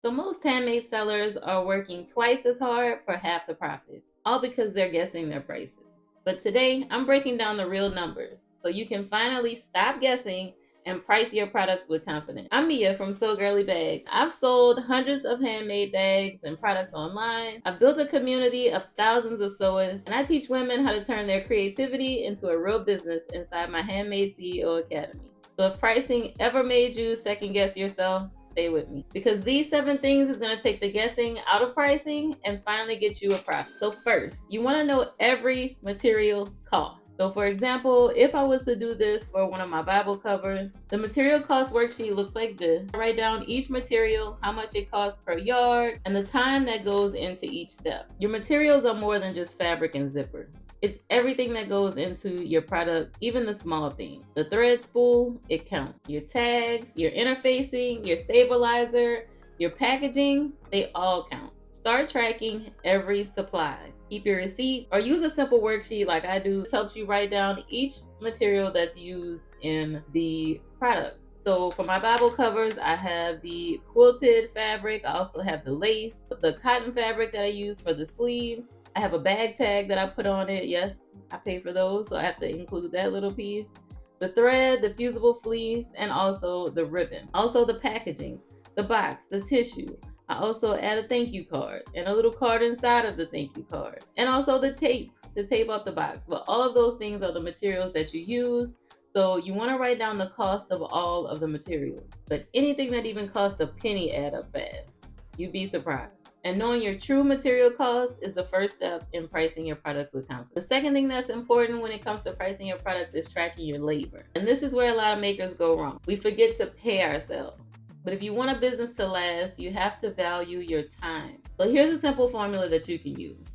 So most handmade sellers are working twice as hard for half the profit, all because they're guessing their prices. But today, I'm breaking down the real numbers so you can finally stop guessing and price your products with confidence. I'm Mia from Girlee Bags. I've sold hundreds of handmade bags and products online. I've built a community of thousands of sewers, and I teach women how to turn their creativity into a real business inside my Handmade CEO Academy. So if pricing ever made you second guess yourself, stay with me, because these 7 things is going to take the guessing out of pricing and finally get you a profit. So first, you want to know every material cost. So for example, if I was to do this for one of my Bible covers, the material cost worksheet looks like this. I write down each material, how much it costs per yard, and the time that goes into each step. Your materials are more than just fabric and zippers. It's everything that goes into your product, even the small things. The thread spool, it counts. Your tags, your interfacing, your stabilizer, your packaging, they all count. Start tracking every supply. Keep your receipt or use a simple worksheet like I do. This helps you write down each material that's used in the product. So for my Bible covers, I have the quilted fabric. I also have the lace, the cotton fabric that I use for the sleeves. I have a bag tag that I put on it. Yes, I pay for those, so I have to include that little piece. The thread, the fusible fleece, and also the ribbon. Also the packaging, the box, the tissue. I also add a thank you card and a little card inside of the thank you card. And also the tape to tape up the box. But all of those things are the materials that you use. So you want to write down the cost of all of the materials. But anything that even costs a penny add up fast. You'd be surprised. And knowing your true material cost is the first step in pricing your products with confidence. The second thing that's important when it comes to pricing your products is tracking your labor. And this is where a lot of makers go wrong. We forget to pay ourselves. But if you want a business to last, you have to value your time. So here's a simple formula that you can use.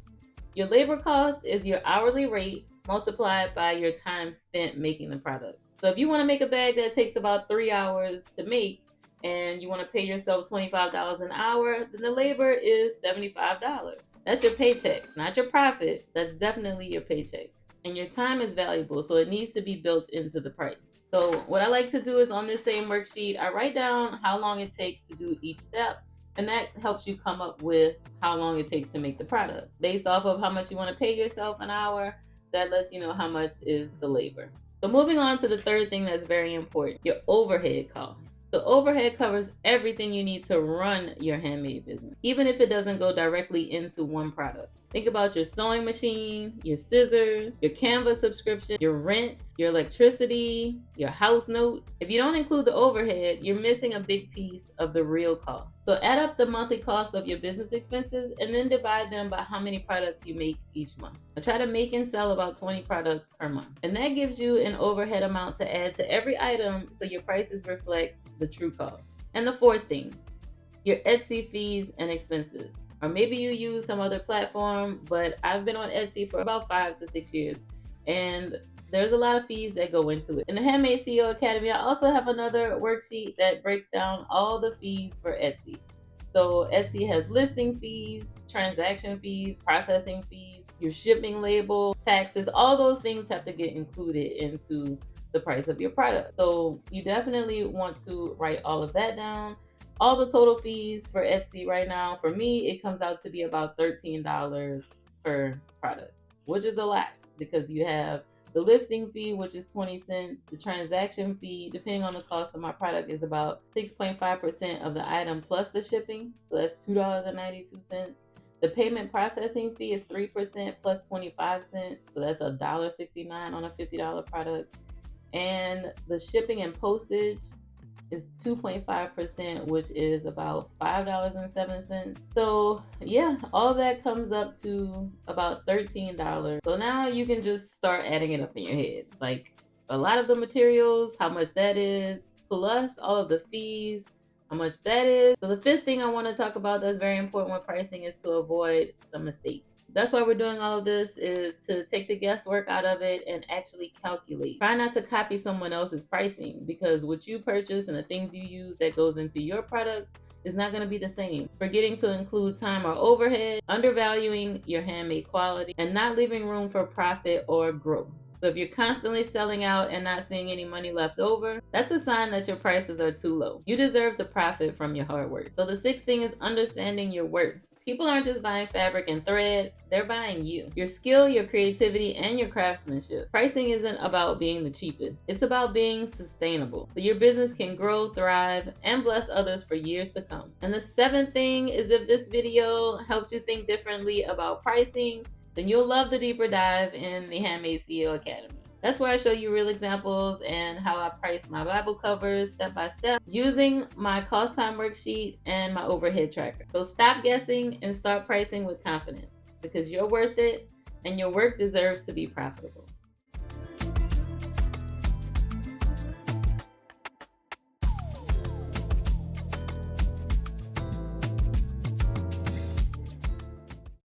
Your labor cost is your hourly rate multiplied by your time spent making the product. So if you want to make a bag that takes about 3 hours to make, and you want to pay yourself $25 an hour, then the labor is $75. That's your paycheck, not your profit. That's definitely your paycheck. And your time is valuable, so it needs to be built into the price. So what I like to do is on this same worksheet, I write down how long it takes to do each step, and that helps you come up with how long it takes to make the product. Based off of how much you want to pay yourself an hour, that lets you know how much is the labor. So moving on to the third thing that's very important, your overhead costs. The overhead covers everything you need to run your handmade business, even if it doesn't go directly into one product. Think about your sewing machine, your scissors, your Canva subscription, your rent, your electricity, your house note. If you don't include the overhead, you're missing a big piece of the real cost. So add up the monthly cost of your business expenses and then divide them by how many products you make each month. I try to make and sell about 20 products per month. And that gives you an overhead amount to add to every item so your prices reflect the true cost. And the fourth thing, your Etsy fees and expenses. Or maybe you use some other platform, but I've been on Etsy for about 5 to 6 years, and there's a lot of fees that go into it. In the Handmade CEO Academy, I also have another worksheet that breaks down all the fees for Etsy. So Etsy has listing fees, transaction fees, processing fees, your shipping label, taxes, all those things have to get included into the price of your product. So you definitely want to write all of that down. All the total fees for Etsy right now, for me, it comes out to be about $13 per product, which is a lot because you have the listing fee, which is 20 cents. The transaction fee, depending on the cost of my product, is about 6.5% of the item plus the shipping. So that's $2.92. The payment processing fee is 3% plus 25 cents. So that's $1.69 on a $50 product. And the shipping and postage is 2.5%, which is about $5.07. So yeah, all that comes up to about $13. So now you can just start adding it up in your head. Like a lot of the materials, how much that is, plus all of the fees, how much that is. So the fifth thing I want to talk about that's very important when pricing is to avoid some mistakes. That's why we're doing all of this, is to take the guesswork out of it and actually calculate. Try not to copy someone else's pricing, because what you purchase and the things you use that goes into your product is not going to be the same. Forgetting to include time or overhead, undervaluing your handmade quality, and not leaving room for profit or growth. So if you're constantly selling out and not seeing any money left over, that's a sign that your prices are too low. You deserve to profit from your hard work. So the sixth thing is understanding your worth. People aren't just buying fabric and thread, they're buying you. Your skill, your creativity, and your craftsmanship. Pricing isn't about being the cheapest. It's about being sustainable. So your business can grow, thrive, and bless others for years to come. And the seventh thing is, if this video helped you think differently about pricing, then you'll love the deeper dive in the Handmade CEO Academy. That's where I show you real examples and how I price my Bible covers step by step using my cost time worksheet and my overhead tracker. So stop guessing and start pricing with confidence, because you're worth it and your work deserves to be profitable.